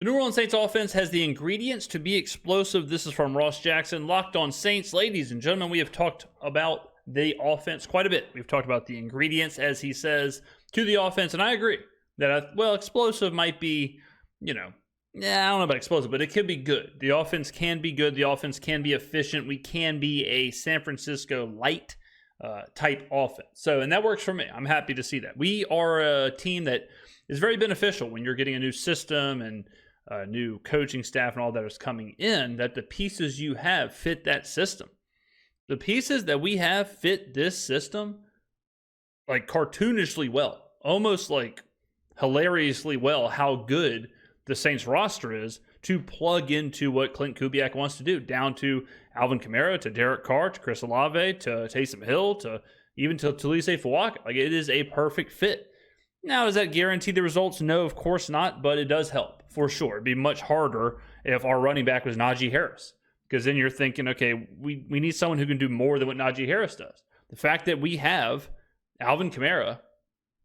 New Orleans Saints offense has the ingredients to be explosive. This is from Ross Jackson. Locked on Saints. Ladies and gentlemen, we have talked about the offense quite a bit. We've talked about the ingredients, as he says, to the offense. And I agree that, explosive might be, I don't know about explosive, but it could be good. The offense can be good. The offense can be efficient. We can be a San Francisco light type offense. So, and that works for me. I'm happy to see that. We are a team that is very beneficial when you're getting a new system and new coaching staff and all that is coming in, that the pieces you have fit that system. The pieces that we have fit this system like cartoonishly well, almost like hilariously well, how good the Saints roster is to plug into what Klint Kubiak wants to do, down to Alvin Kamara, to Derek Carr, to Chris Olave, to Taysom Hill, to even to Talise Fawaka. Like, it is a perfect fit. Now, does that guarantee the results? No, of course not, but it does help for sure. It'd be much harder if our running back was Najee Harris, because then you're thinking, okay, we need someone who can do more than what Najee Harris does. The fact that we have Alvin Kamara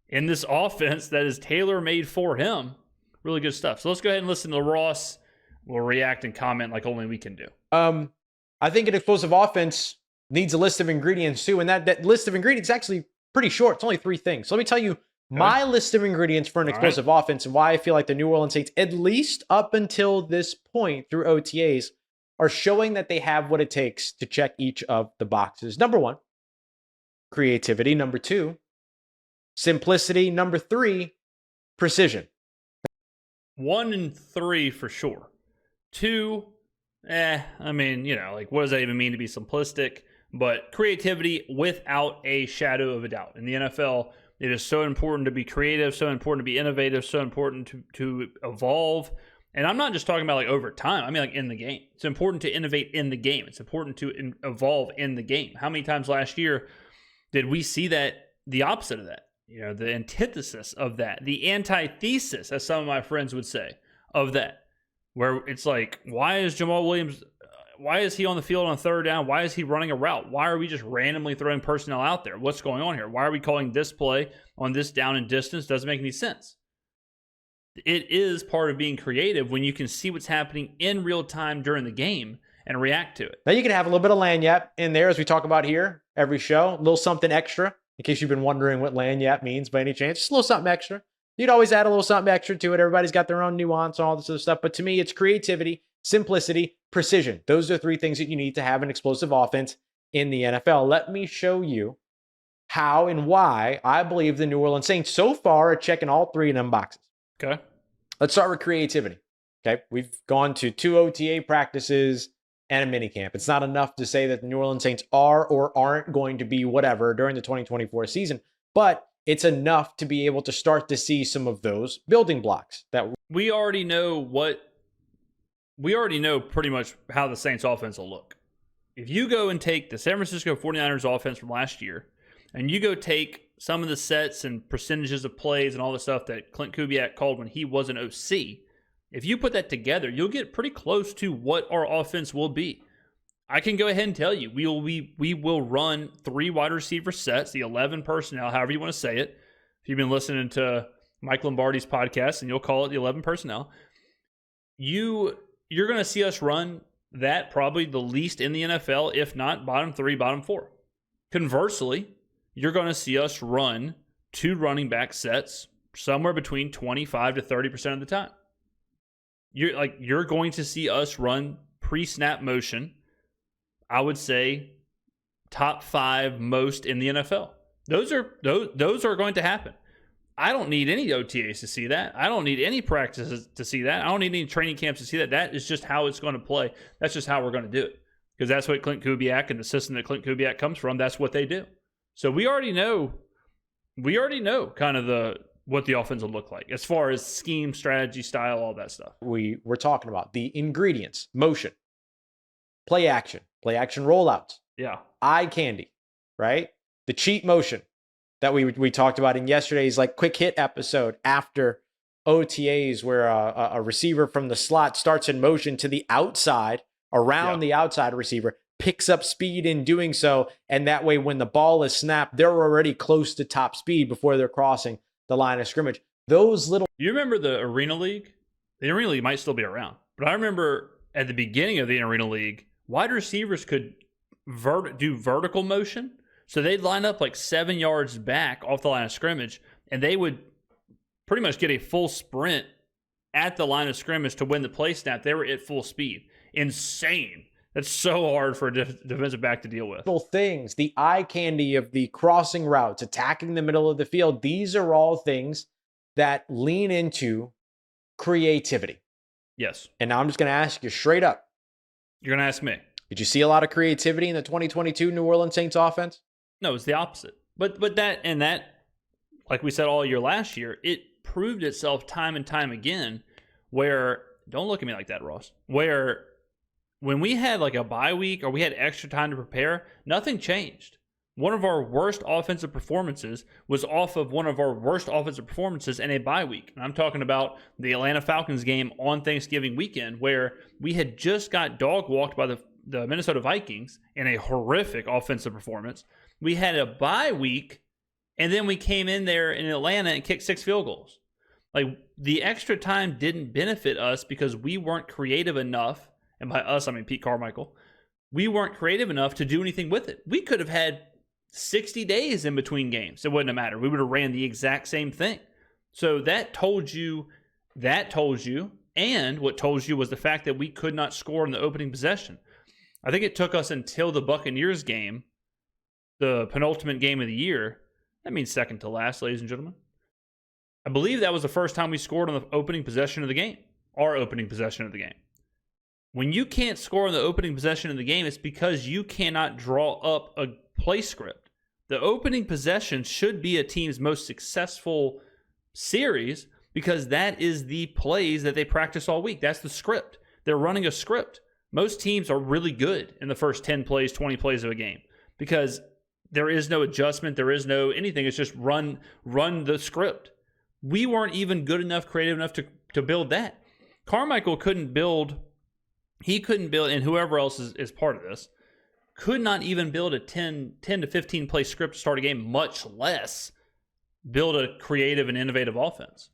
in this offense that is tailor-made for him, really good stuff. So let's go ahead and listen to Ross. We'll react and comment like only we can do. I think an explosive offense needs a list of ingredients too, and that list of ingredients is actually pretty short. It's only 3 things. So let me tell you my list of ingredients for an explosive offense and why I feel like the New Orleans Saints, at least up until this point through OTAs, are showing that they have what it takes to check each of the boxes. Number 1, creativity. Number 2, simplicity. Number 3, precision. 1 and 3 for sure. 2, what does that even mean to be simplistic? But creativity without a shadow of a doubt. In the NFL, it is so important to be creative, so important to be innovative, so important to evolve. And I'm not just talking about like over time. I mean, like in the game. It's important to innovate in the game. It's important to evolve in the game. How many times last year did we see that, the opposite of that? The antithesis of that, the antithesis, as some of my friends would say, of that, where it's like, why is Jamal Williams, why is he on the field on 3rd down? Why is he running a route? Why are we just randomly throwing personnel out there? What's going on here? Why are we calling this play on this down and distance? Doesn't make any sense. It is part of being creative when you can see what's happening in real time during the game and react to it. Now you can have a little bit of lanyap in there, as we talk about here every show, a little something extra. In case you've been wondering what lanyap means by any chance, just a little something extra. You'd always add a little something extra to it. Everybody's got their own nuance and all this other stuff. But to me, it's creativity, simplicity, precision. Those are 3 things that you need to have an explosive offense in the NFL. Let me show you how and why I believe the New Orleans Saints so far are checking all 3 of them boxes. Okay. Let's start with creativity. Okay. We've gone to 2 OTA practices and a minicamp. It's not enough to say that the New Orleans Saints are or aren't going to be whatever during the 2024 season, but it's enough to be able to start to see some of those building blocks that we already know pretty much how the Saints offense will look. If you go and take the San Francisco 49ers offense from last year, and you go take some of the sets and percentages of plays and all the stuff that Klint Kubiak called when he was an OC, if you put that together, you'll get pretty close to what our offense will be. I can go ahead and tell you, we will run 3 wide receiver sets, the 11 personnel, however you want to say it. If you've been listening to Mike Lombardi's podcast, and you'll call it the 11 personnel, you're going to see us run that probably the least in the NFL, if not bottom 3, bottom 4. Conversely, you're going to see us run 2 running back sets somewhere between 25 to 30% of the time. You're going to see us run pre-snap motion, I would say top 5 most in the NFL. Those are going to happen. I don't need any OTAs to see that. I don't need any practices to see that. I don't need any training camps to see that. That is just how it's going to play. That's just how we're going to do it. Because that's what Klint Kubiak and the system that Klint Kubiak comes from, that's what they do. So we already know kind of what the offense will look like as far as scheme, strategy, style, all that stuff. We're talking about the ingredients: motion, play action rollouts, eye candy, right? The cheat motion that we talked about in yesterday's quick hit episode after OTAs, where a receiver from the slot starts in motion to the outside, around the outside receiver, picks up speed in doing so, and that way when the ball is snapped, they're already close to top speed before they're crossing the line of scrimmage. Those little... You remember the Arena League? The Arena League might still be around. But I remember at the beginning of the Arena League, wide receivers could do vertical motion. So they'd line up like 7 yards back off the line of scrimmage, and they would pretty much get a full sprint at the line of scrimmage to win the play snap. They were at full speed. Insane. That's so hard for a defensive back to deal with. Things, the eye candy of the crossing routes, attacking the middle of the field, these are all things that lean into creativity. Yes. And now I'm just going to ask you straight up. You're going to ask me. Did you see a lot of creativity in the 2022 New Orleans Saints offense? No, it's the opposite. But that, like we said all year last year, it proved itself time and time again where, don't look at me like that, Ross, where when we had like a bye week or we had extra time to prepare, nothing changed. One of our worst offensive performances was off of one of our worst offensive performances in a bye week. And I'm talking about the Atlanta Falcons game on Thanksgiving weekend where we had just got dog walked by the Minnesota Vikings in a horrific offensive performance. We had a bye week, and then we came in there in Atlanta and kicked 6 field goals. Like, the extra time didn't benefit us because we weren't creative enough, and by us, I mean Pete Carmichael, we weren't creative enough to do anything with it. We could have had 60 days in between games. It wouldn't have mattered. We would have ran the exact same thing. So that told you, and what told you was the fact that we could not score in the opening possession. I think it took us until the Buccaneers game, the penultimate game of the year. That means second to last, ladies and gentlemen. I believe that was the first time we scored on the opening possession of the game, our opening possession of the game. When you can't score on the opening possession of the game, it's because you cannot draw up a play script. The opening possession should be a team's most successful series because that is the plays that they practice all week. That's the script. They're running a script. Most teams are really good in the first 10 plays, 20 plays of a game because there is no adjustment. There is no anything. It's just run the script. We weren't even good enough, creative enough to build that. Carmichael couldn't build, and whoever else is part of this, could not even build a 10 to 15 play script to start a game, much less build a creative and innovative offense.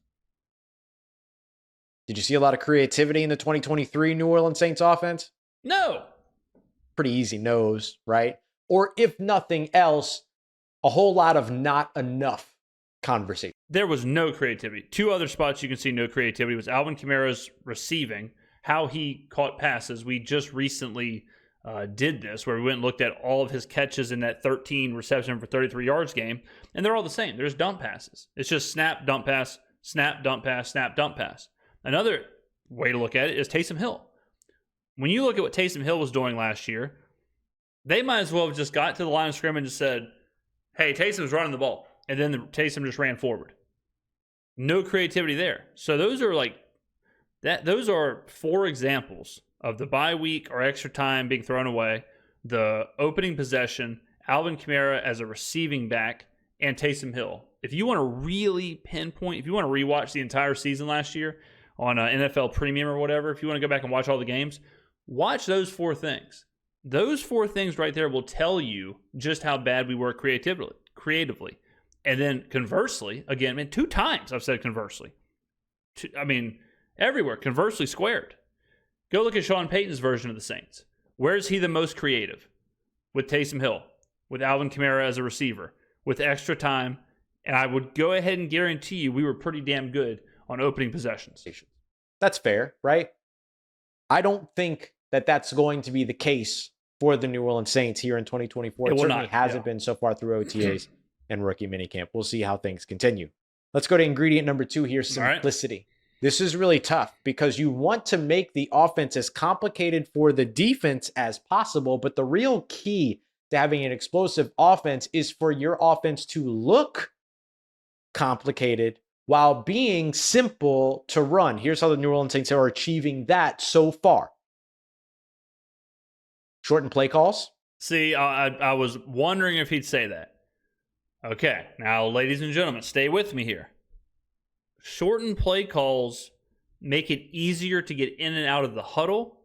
Did you see a lot of creativity in the 2023 New Orleans Saints offense? No. Pretty easy no's, right? Or if nothing else, a whole lot of not enough conversation. There was no creativity. 2 other spots you can see no creativity was Alvin Kamara's receiving, how he caught passes. We just recently did this where we went and looked at all of his catches in that 13 reception for 33 yards game, and they're all the same. There's dump passes. It's just snap, dump pass, snap, dump pass, snap, dump pass. Another way to look at it is Taysom Hill. When you look at what Taysom Hill was doing last year, they might as well have just got to the line of scrimmage and said, hey, Taysom's running the ball. And then Taysom just ran forward. No creativity there. So those are 4 examples of the bye week or extra time being thrown away, the opening possession, Alvin Kamara as a receiving back, and Taysom Hill. If you want to really pinpoint, if you want to rewatch the entire season last year on NFL Premium or whatever, if you want to go back and watch all the games, watch those 4 things. Those 4 things right there will tell you just how bad we were creatively. And then conversely, again, 2 times I've said conversely. Everywhere, conversely squared. Go look at Sean Payton's version of the Saints. Where's he the most creative? With Taysom Hill, with Alvin Kamara as a receiver, with extra time. And I would go ahead and guarantee you we were pretty damn good on opening possessions. That's fair, right? I don't think that that's going to be the case for the New Orleans Saints here in 2024. It certainly hasn't been so far through OTAs and rookie minicamp. We'll see how things continue. Let's go to ingredient number 2 here, simplicity. Right. This is really tough because you want to make the offense as complicated for the defense as possible, but the real key to having an explosive offense is for your offense to look complicated while being simple to run. Here's how the New Orleans Saints are achieving that so far. Shorten play calls. See, I was wondering if he'd say that. Okay, now, ladies and gentlemen, stay with me here. Shorten play calls make it easier to get in and out of the huddle,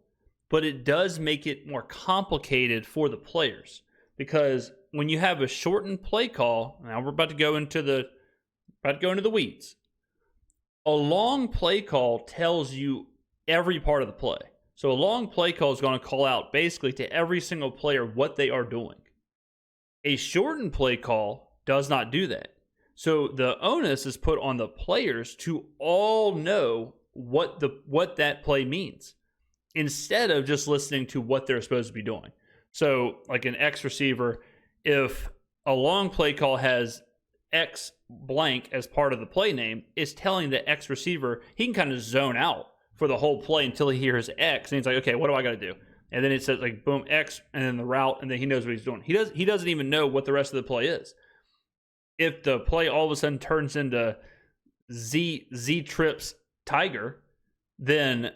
but it does make it more complicated for the players. Because when you have a shortened play call, now we're about to go into the weeds. A long play call tells you every part of the play. So a long play call is going to call out basically to every single player what they are doing. A shortened play call does not do that. So the onus is put on the players to all know what that play means, instead of just listening to what they're supposed to be doing. So like an X receiver, if a long play call has X blank as part of the play name, it's telling the X receiver he can kind of zone out for the whole play until he hears X, and he's like, okay, what do I got to do? And then it says like boom X, and then the route, and then he knows what he's doing. He doesn't even know what the rest of the play is. If the play all of a sudden turns into Z trips Tiger, then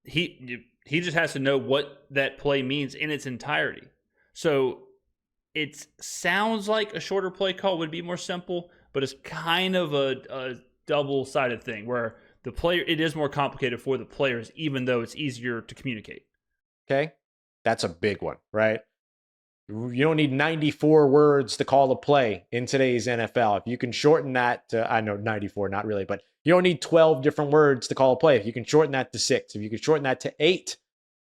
he just has to know what that play means in its entirety. So it sounds like a shorter play call would be more simple, but it's kind of a double-sided thing where the player, it is more complicated for the players, even though it's easier to communicate. Okay. That's a big one, right? You don't need 94 words to call a play in today's NFL. If you can shorten that to, I know 94, not really, but you don't need 12 different words to call a play. If you can shorten that to 6, if you can shorten that to 8,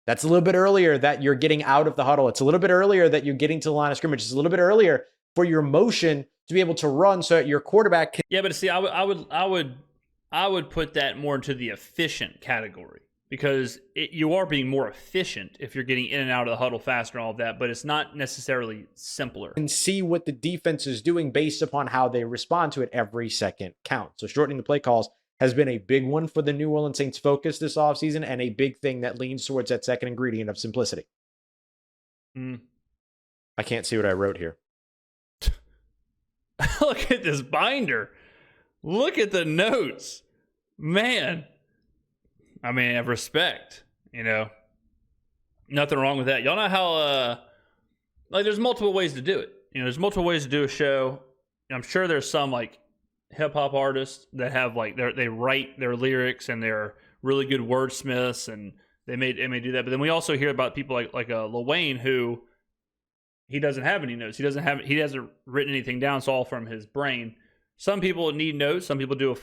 that's a little bit earlier that you're getting out of the huddle. It's a little bit earlier that you're getting to the line of scrimmage. It's a little bit earlier for your motion to be able to run so that your quarterback can. Yeah, but see, I would put that more into the efficient category, because you are being more efficient if you're getting in and out of the huddle faster and all of that, but it's not necessarily simpler. And see what the defense is doing based upon how they respond to it. Every second counts. So shortening the play calls has been a big one for the New Orleans Saints focus this offseason, and a big thing that leans towards that second ingredient of simplicity. I can't see what I wrote here. Look at this binder. Look at the notes. Man. I mean, I have respect, Nothing wrong with that. Y'all know how, there's multiple ways to do it. There's multiple ways to do a show. I'm sure there's some, hip-hop artists that have, they write their lyrics and they're really good wordsmiths, and they may do that. But then we also hear about people like Lil Wayne, who he doesn't have any notes. He hasn't written anything down. It's all from his brain. Some people need notes. Some people do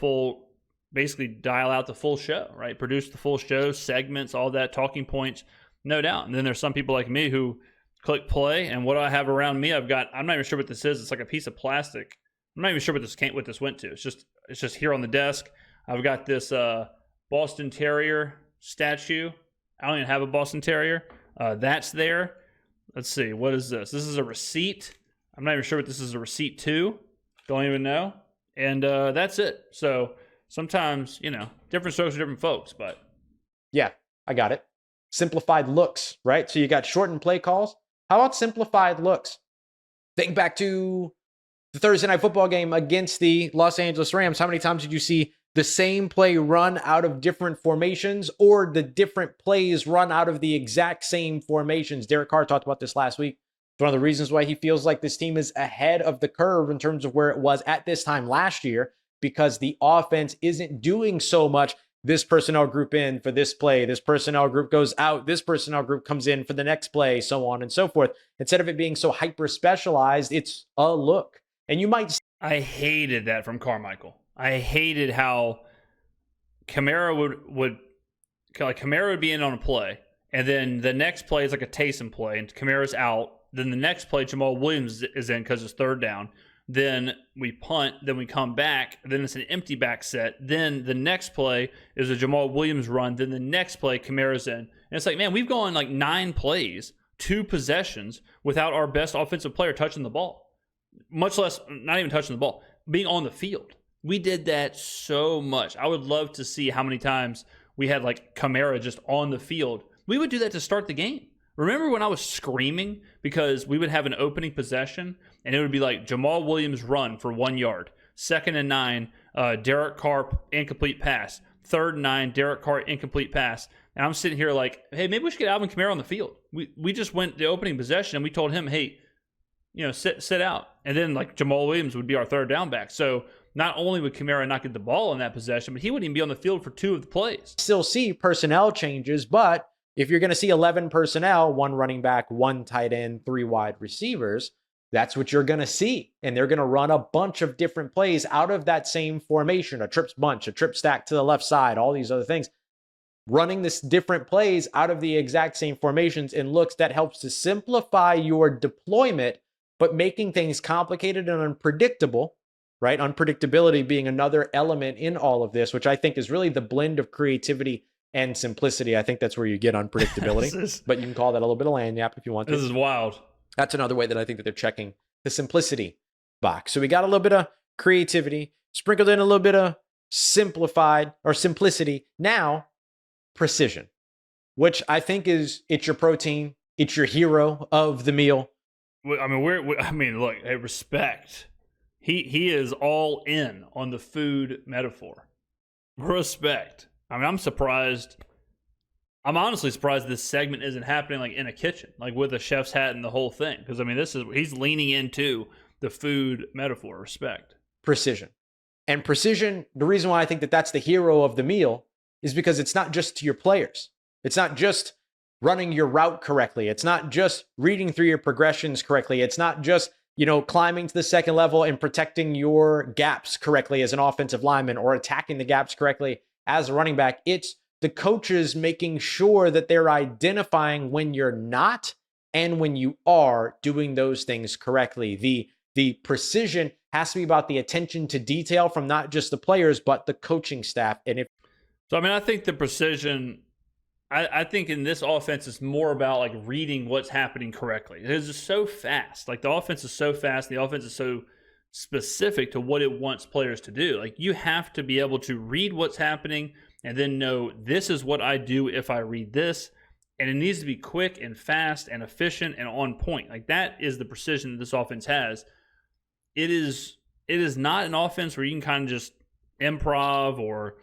basically dial out the full show, right? Produce the full show, segments, all that, talking points, no doubt. And then there's some people like me who click play, and what do I have around me? I'm not even sure what this is. It's like a piece of plastic. I'm not even sure what this went to. It's just here on the desk. I've got this Boston Terrier statue. I don't even have a Boston Terrier. That's there. Let's see. What is this? This is a receipt. I'm not even sure what this is a receipt to. Don't even know. And that's it. So sometimes, different strokes for different folks, but. Yeah, I got it. Simplified looks, right? So you got shortened play calls. How about simplified looks? Think back to the Thursday night football game against the Los Angeles Rams. How many times did you see the same play run out of different formations, or the different plays run out of the exact same formations? Derek Carr talked about this last week. It's one of the reasons why he feels like this team is ahead of the curve in terms of where it was at this time last year, because the offense isn't doing so much. This personnel group in for this play, this personnel group goes out, this personnel group comes in for the next play, so on and so forth. Instead of it being so hyper specialized, it's a look. And you might. I hated that from Carmichael. I hated how Kamara would be in on a play, and then the next play is like a Taysom play, and Kamara's out. Then the next play, Jamal Williams is in because it's third down. Then we punt. Then we come back. Then it's an empty back set. Then the next play is a Jamal Williams run. Then the next play, Kamara's in. And it's like, man, we've gone 9 plays, 2 possessions without our best offensive player touching the ball. Much less, not even touching the ball, being on the field. We did that so much. I would love to see how many times we had Kamara just on the field. We would do that to start the game. Remember when I was screaming because we would have an opening possession and it would be Jamal Williams run for 1 yard, 2nd and 9, Derek Carr incomplete pass, 3rd and 9, Derek Carr incomplete pass. And I'm sitting here hey, maybe we should get Alvin Kamara on the field. We just went the opening possession and we told him, hey, sit out. And then Jamal Williams would be our third down back. So not only would Kamara not get the ball in that possession, but he wouldn't even be on the field for 2 of the plays. Still see personnel changes, but if you're going to see 11 personnel, 1 running back, 1 tight end, 3 wide receivers, that's what you're going to see. And they're going to run a bunch of different plays out of that same formation, a trips bunch, a trip stack to the left side, all these other things. Running this different plays out of the exact same formations and looks that helps to simplify your deployment, but making things complicated and unpredictable, right? Unpredictability being another element in all of this, which I think is really the blend of creativity and simplicity. I think that's where you get unpredictability, but you can call that a little bit of lanyap if you want to. This is wild. That's another way that I think that they're checking the simplicity box. So we got a little bit of creativity, sprinkled in a little bit of simplified or simplicity. Now, precision, which I think it's your protein. It's your hero of the meal. I mean, look, hey, respect. He is all in on the food metaphor. Respect. I mean, I'm surprised. I'm honestly surprised this segment isn't happening like in a kitchen, like with a chef's hat and the whole thing. Because I mean, he's leaning into the food metaphor. Respect. Precision. And precision, the reason why I think that that's the hero of the meal is because it's not just to your players. It's not just running your route correctly. It's not just reading through your progressions correctly. It's not just, climbing to the second level and protecting your gaps correctly as an offensive lineman or attacking the gaps correctly as a running back. It's the coaches making sure that they're identifying when you're not and when you are doing those things correctly. The precision has to be about the attention to detail from not just the players, but the coaching staff. So, I mean, I think the precision, I think in this offense, it's more about like reading what's happening correctly. It's just so fast. Like the offense is so fast. The offense is so specific to what it wants players to do. Like you have to be able to read what's happening and then know this is what I do if I read this. And it needs to be quick and fast and efficient and on point. Like that is the precision that this offense has. It is not an offense where you can kind of just improv or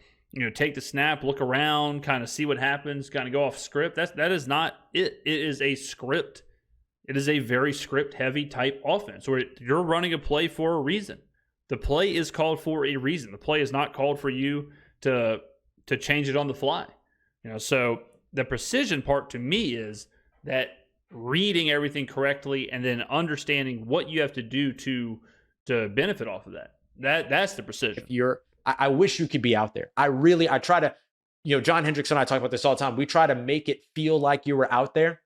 take the snap, look around, kind of see what happens, kind of go off script. That is not it. It is a script. It is a very script-heavy type offense where you're running a play for a reason. The play is called for a reason. The play is not called for you to change it on the fly. So the precision part to me is that reading everything correctly and then understanding what you have to do to benefit off of that. That's the precision. I wish you could be out there. I try to, John Hendricks and I talk about this all the time. We try to make it feel like you were out there.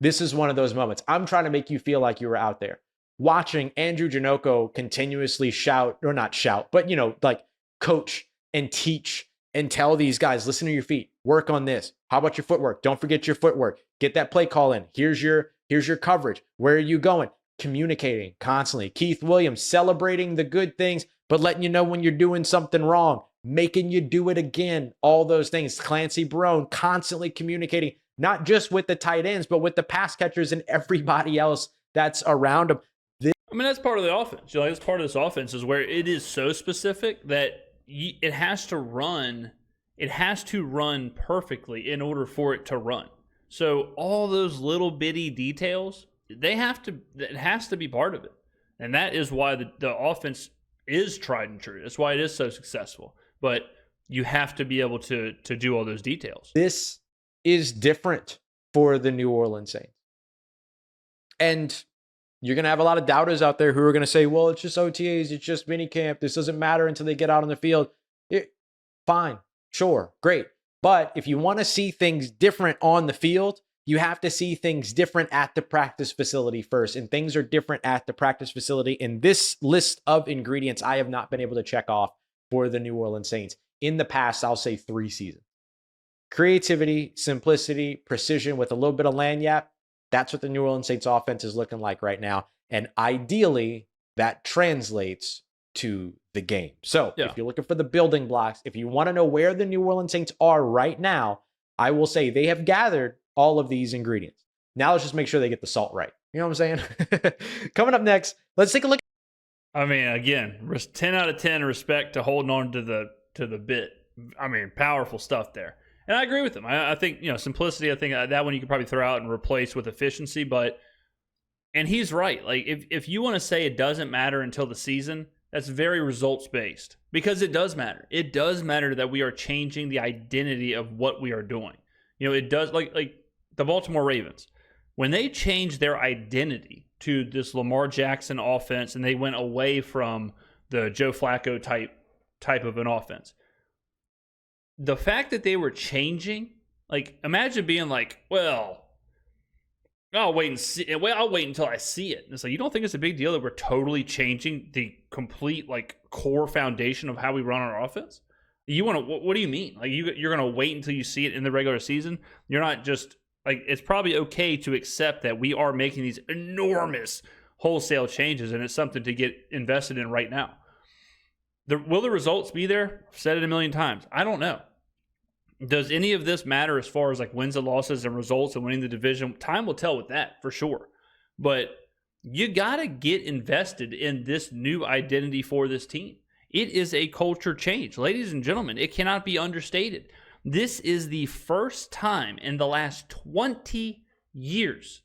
This is one of those moments. I'm trying to make you feel like you were out there. Watching Andrew Janocko continuously shout, or not shout, but, like coach and teach and tell these guys, listen to your feet, work on this. How about your footwork? Don't forget your footwork. Get that play call in. Here's your coverage. Where are you going? Communicating constantly. Keith Williams celebrating the good things, but letting you know when you're doing something wrong, making you do it again, all those things. Clancy Barone constantly communicating, not just with the tight ends, but with the pass catchers and everybody else that's around them. That's part of the offense. That's part of this offense is where it is so specific that it has to run perfectly in order for it to run. So all those little bitty details, it has to be part of it. And that is why the offense is tried and true. That's why it is so successful. But you have to be able to do all those details. This is different for the New Orleans Saints. And you're going to have a lot of doubters out there who are going to say, well, it's just OTAs, it's just minicamp. This doesn't matter until they get out on the field. Fine, sure, great. But if you want to see things different on the field, you have to see things different at the practice facility first. And things are different at the practice facility. In this list of ingredients, I have not been able to check off for the New Orleans Saints. In the past, I'll say 3 seasons. Creativity, simplicity, precision with a little bit of lanyap. That's what the New Orleans Saints offense is looking like right now. And ideally, that translates to the game. So if you're looking for the building blocks, if you want to know where the New Orleans Saints are right now, I will say they have gathered all of these ingredients. Now let's just make sure they get the salt right. You know what I'm saying? Coming up next, let's take a look. Again, 10 out of 10 respect to holding on to the bit. Powerful stuff there. And I agree with him. I think, simplicity, I think that one you could probably throw out and replace with efficiency. And he's right. Like, if you want to say it doesn't matter until the season, that's very results-based. Because it does matter. It does matter that we are changing the identity of what we are doing. It does, like the Baltimore Ravens. When they changed their identity to this Lamar Jackson offense and they went away from the Joe Flacco type of an offense, the fact that they were changing, like, imagine being like, well, I'll wait and see. Well, I'll wait until I see it. And it's like, you don't think it's a big deal that we're totally changing the complete, like, core foundation of how we run our offense? You want to? What do you mean? Like, you're going to wait until you see it in the regular season? You're not just like, it's probably okay to accept that we are making these enormous wholesale changes, and it's something to get invested in right now. Will the results be there? I've said it a million times. I don't know. Does any of this matter as far as like wins and losses and results and winning the division? Time will tell with that for sure. But you got to get invested in this new identity for this team. It is a culture change. Ladies and gentlemen, it cannot be understated. This is the first time in the last 20 years,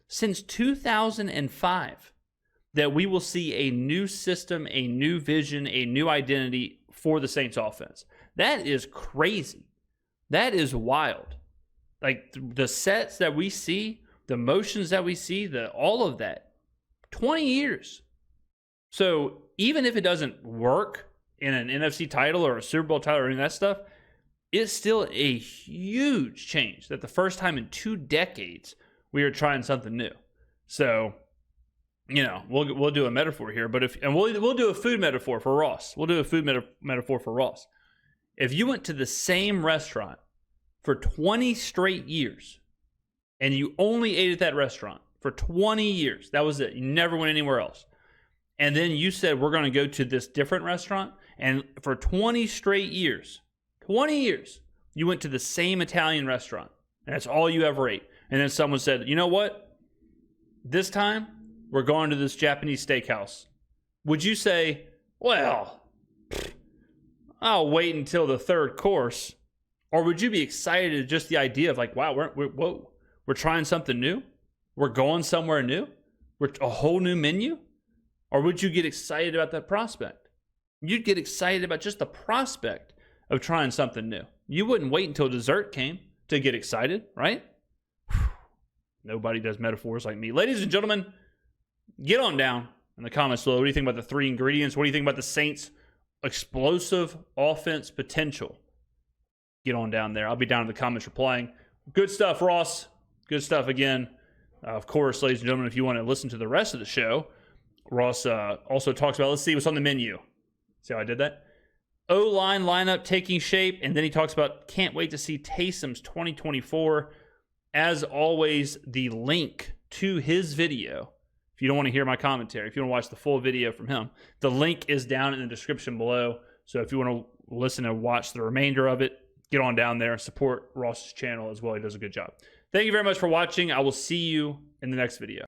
since 2005, that we will see a new system, a new vision, a new identity for the Saints offense. That is crazy. That is wild. Like, the sets that we see, the motions that we see, all of that, 20 years. So even if it doesn't work in an NFC title or a Super Bowl title or any of that stuff, it's still a huge change that the first time in 2 decades we are trying something new. So, you know, we'll do a metaphor here, but we'll do a food metaphor for Ross. We'll do a food metaphor for Ross. If you went to the same restaurant for 20 straight years and you only ate at that restaurant for 20 years, that was it. You never went anywhere else. And then you said, we're going to go to this different restaurant. And for 20 straight years, 20 years, you went to the same Italian restaurant. And that's all you ever ate. And then someone said, you know what? This time, we're going to this Japanese steakhouse. Would you say, well, I'll wait until the third course? Or would you be excited at just the idea of like, wow, we're trying something new? We're going somewhere new? We're a whole new menu? Or would you get excited about that prospect? You'd get excited about just the prospect of trying something new. You wouldn't wait until dessert came to get excited, right? Nobody does metaphors like me. Ladies and gentlemen, get on down in the comments below. What do you think about the 3 ingredients? What do you think about the Saints' explosive offense potential? Get on down there. I'll be down in the comments replying. Good stuff, Ross. Good stuff again. Of course, ladies and gentlemen, if you want to listen to the rest of the show, Ross also talks about, let's see what's on the menu. See how I did that? O-line lineup taking shape, and then he talks about can't wait to see Taysom's 2024. As always, the link to his video, if you don't want to hear my commentary, if you want to watch the full video from him, the link is down in the description below. So if you want to listen and watch the remainder of it, get on down there and support Ross's channel as well. He does a good job. Thank you very much for watching. I will see you in the next video.